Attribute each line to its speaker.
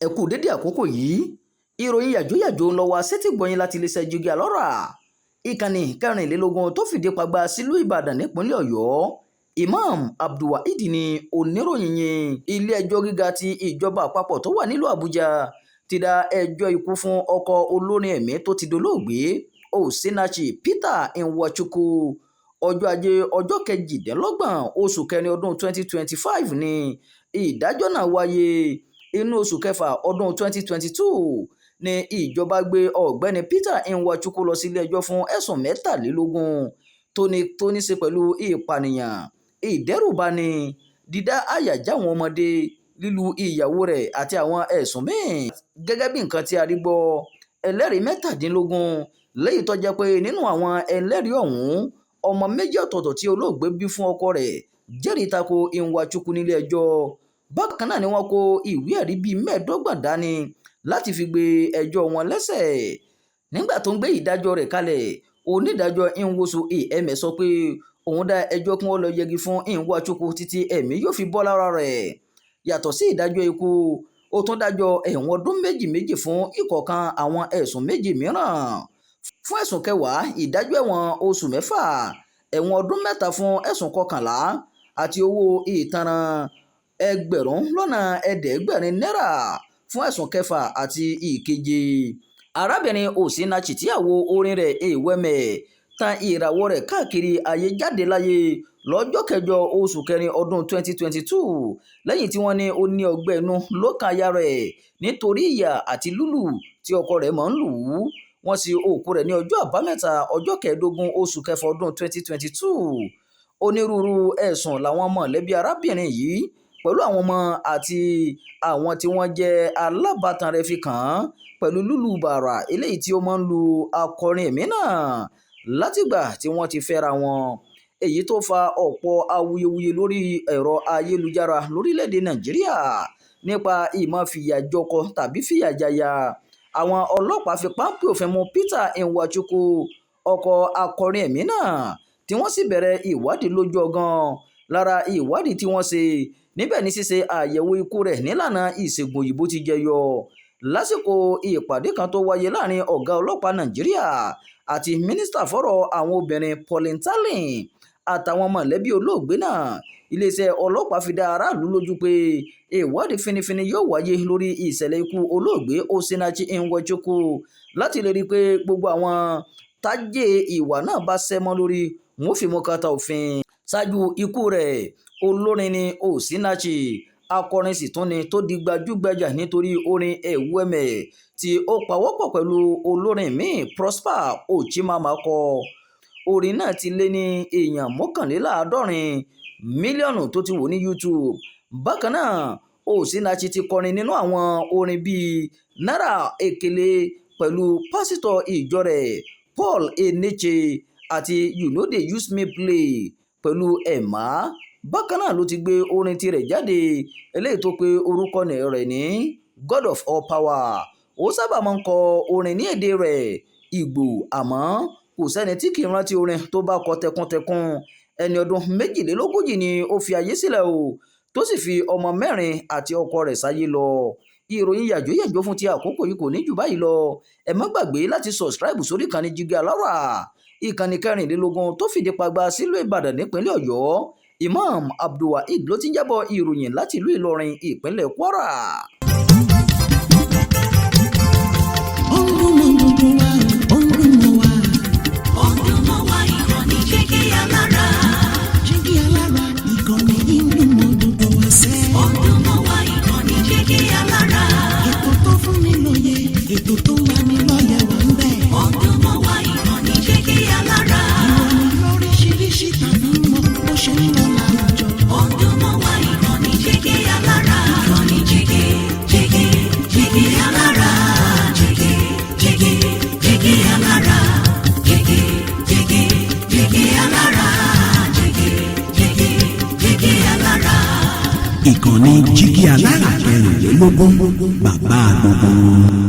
Speaker 1: ẹ kú dédé àkókò yìí ìròyìn yàjóyàjó ń lọ wá sétí gbọ̀yìn láti iléeṣẹ́ Jígí Alárà ìkànnì 24 tó fìdí pagbá sílùú Ìbàdàn nípínlẹ̀ Ọ̀yọ́. Imam Abdulwaheed ni oníròyìn yìí. Ilé-ẹjọ́ gíga ti ìjọba àpapọ̀ tó wà nílùú Àbújá ti dá ẹjọ́ ikú fún ọkọ olórin ẹ̀mí tó ti dolóògbé Osinachi Peter Nwachukwu. Ọjọ́ Ajé ọjọ́ 28 oṣù kẹrin ọdún 2025 ni ìdájọ́ náà wáyé. Inú oṣù kẹfà ọdún 2022 ni ìjọba gbé ọ̀gbẹ́ni Peter Nwachukwu lọ sí ilé-ẹjọ́ fún ẹ̀sùn 23 tó ní ṣe pẹ̀lú ìpànìyàn, ìdẹ́rùbani, dídá àyà já àwọn ọmọdé, lílu ìyàwó rẹ̀ àti àwọn ẹ̀sùn míì. Gẹ́gẹ́ bí nǹkan tí a rí gbọ́, ẹlẹ́rìí 17 lẹ́yìn tó jẹ́ pé nínú àwọn ẹlẹ́rìí ọ̀hún ọmọ méjì ọ̀tọ̀ọ̀tọ̀ tí olóògbé bí fún ọkọ rẹ̀ jẹ́rìí tako Nwachukwu nílé ẹjọ́. Bákan náà ni wọ́n kó ìwé ẹ̀rí bíi 25 dání láti fi gbé ẹjọ́ wọn lẹ́sẹ̀. Nígbà tó ń gbé ìdájọ́ rẹ̀ kalẹ̀, onídàájọ́ Nwosu Eme sọ pé òun dá ẹjọ́ kí wọ́n lọ yẹgi fún Nwachukwu títí ẹ̀mí yóò fi bọ́ lára rẹ̀. Yàtọ̀ sí ìdájọ́ ikú, ó tún dájọ́ ẹ̀wọ̀n ọdún méjì fún ìkọ̀ọ̀kan àwọn ẹ̀sùn méjì mìíràn. Fún ẹ̀sùn kẹwàá, ìdájọ́ ẹ̀wọ̀n oṣù 6, ẹ̀wọ̀n ọdún 3 fún ẹ̀sùn 11 àti owó ìtanràn 700,000 náírà fún ẹ̀sùn kẹfà àti ìkeje. Arábìnrin Osinachi tíyàwó orin rẹ̀ Eweme tan ìràwọ̀ rẹ̀ káàkiri ayé jáde láyé lọ́jọ́ 9 oṣù kẹrin ọdún 2022 lẹ́yìn tí wọ́n ní ó ní ọgbẹ́ inú lọ́kàn aya rẹ̀ nítorí ìyà àti lúlù tí ọkọ rẹ̀ máa ń lù ú. Wọ́n sin òkú rẹ̀ ní ọjọ́ àbámẹ́ta ọjọ́ 15 oṣù kẹfà ọdún 2022. Onírúurú ẹ̀sùn làwọn mọ̀lẹ́bí arábìnrin yìí pẹ̀lú àwọn ọmọ àti àwọn tí wọ́n jẹ́ alábàtàn rẹ̀ fi kàn án pẹ̀lú lúlù bàrà eléyìí tí ó máa ń lu akọrin ẹ̀mí náà látìgbà tí wọ́n ti fẹ́ra wọn. Èyí tó fa ọ̀pọ̀ awuyewuye lórí ẹ̀rọ ayélujára lórílẹ̀‐èdè Nàìjíríà nípa ìmọ̀fìyàjọkọ tàbí fìyàjàyà. Àwọn ọlọ́pàá fi páńpẹ́ òfin mú Peter Nwachukwu, ọkọ akọrin ẹ̀mí náà, tí wọ́n sì bẹ̀rẹ̀ ìwádìí lójú ọgán. Lára ìwádìí tí wọ́n ṣe níbẹ̀ ní ṣíṣe àyẹ̀wò ikú rẹ̀ nílànà ìṣègùn òyìnbó ti jẹyọ lásìkò ìpàdé kan tó wáyé láàrin ọ̀gá ọlọ́pàá Nàìjíríà àti mínísítà fọ́rọ̀ àwọn obìnrin Pauline Tallen àtàwọn mọ̀lẹ́bí olóògbé náà. Iléeṣẹ́ ọlọ́pàá fi dá aráàlú lójú pé ìwádìí finifini yóò wáyé lórí ìṣẹ̀lẹ̀ ikú olóògbé Osinachi Nwachukwu láti lè rí i pé gbogbo àwọn tájé ìwà náà bá sẹ́mọ́ lórí wọn ò fi mú kàtà òfin. Ṣáájú ikú rẹ̀, olórin ni Osinachi, akọrin sì tún ni tó di gbajúgbajà nítorí orin Eweme tí ó pawọ́pọ̀ pẹ̀lú olórin míì Prosper Ochimamako. Orin náà ti lé ní èèyàn 71 mílíọ̀nù tó ti wò ní YouTube. Bákan náà, Osinachi ti kọrin nínú àwọn orin bíi Naira Ekele pẹ̀lú pásítọ̀ ìjọ rẹ̀ Paul Eneche àti You No Dey Use Me Play pẹ̀lú Emma. Bákan náà ló ti gbé orin tirẹ̀ jáde eléyìí tó pe orúkọ rẹ̀ ní God of All Power. Ó sábà máa ń kọ orin ní èdè rẹ̀ Ìgbò, àmọ́ kò sẹ́ni tí kì í rántí orin tó bá kọ tẹkuntẹkun. Ẹni ọdún 42 ni ó fi ayé sílẹ̀ o, tó sì fi ọmọ 4 àti ọkọ rẹ̀ sáyé lọ. Ìròyìn yàjóyàjó fún ti àkókò yìí kò ní jù báyìí lọ. Ẹ má gbàgbé láti subscribe sórí ìkànnì Jígí Alárà, ìkànnì 24 tó fìdí pagbá sílùú Ìbàdàn nípínlẹ̀ Ọ̀yọ́. Imam Abdulwaheed ló ti ń jábọ̀ ìròyìn láti ìlú Ìlọrin, ìpínlẹ̀ Kwara.
Speaker 2: Ìkànnì Jígí Alárà 24, bàbá gbogbo.